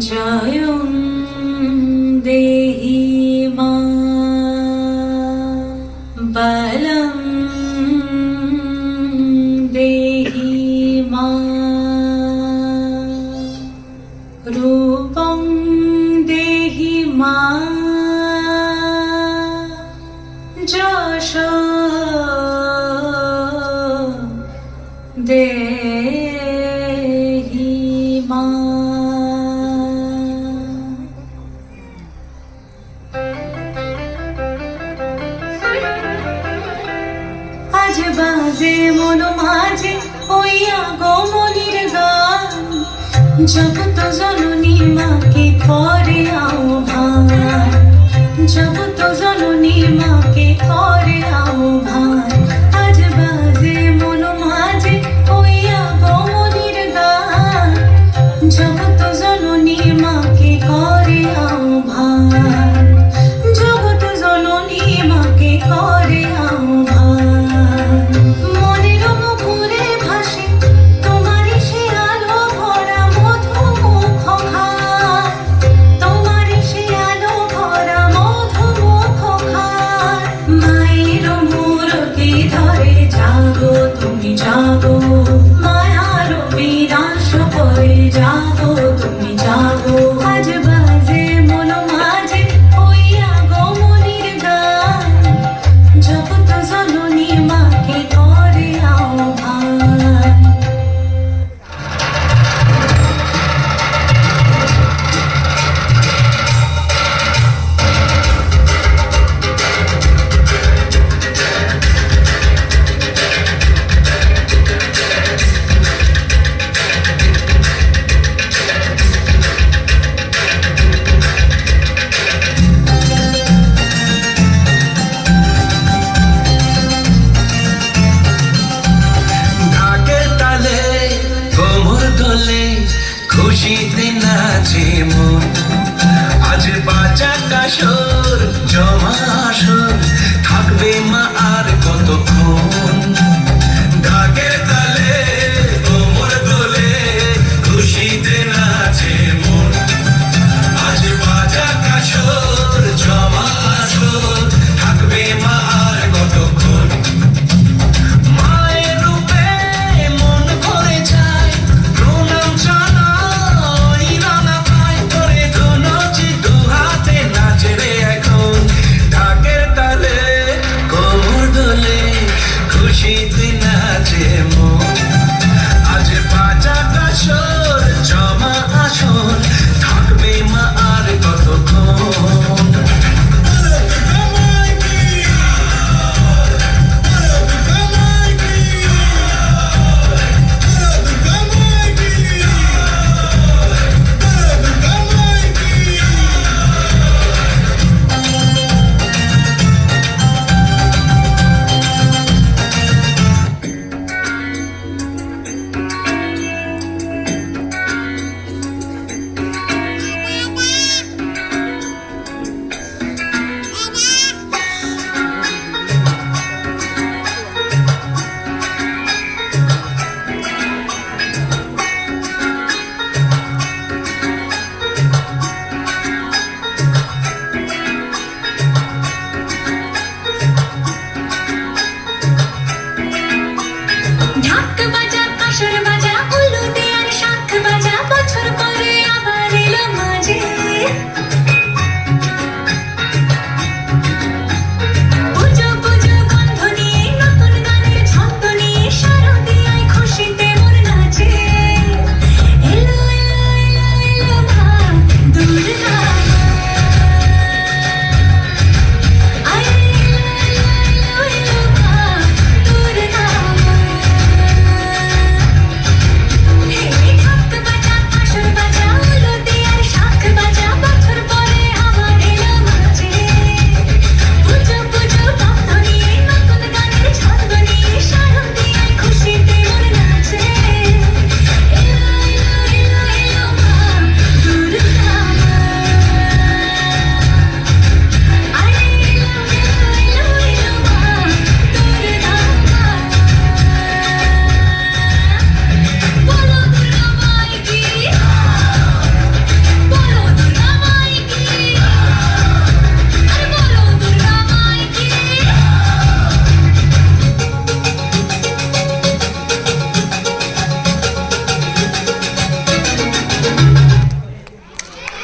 জয়ং দেহি মা বলং দেহি মা রূপং দেহি মা যশ দেহি মা। আজ বাজে মন মাঝে হইয়া গমনির গান, জগত জননী মাকে করে আহ্বান, জগত জননী মাকে করে আহ্বান। আজ বাজে মন মাঝে হইয়া গমনির গান, জগত জননী মাকে করে আহ্বান, জগত জননী মাকে করে আহ্বান। মনের মুখরে ভাসে তোমারই সে আলো ভরা মধুমুখ খান, তোমারই সে আলো ভরা মধুমুখ খান। মায়ের মূরতি ধরে জাগো তুমি জাগো, মায়ার বিনাশ করে জাগো তুমি জাগো। আজ বাজে মন মাঝে হইয়া গমনির গান, জগত জননী মাকে করে আহ্বান। ঢাকের তালে কোমর দোলে খুশিতে নাচে মন, আজ বাঁচা কাশো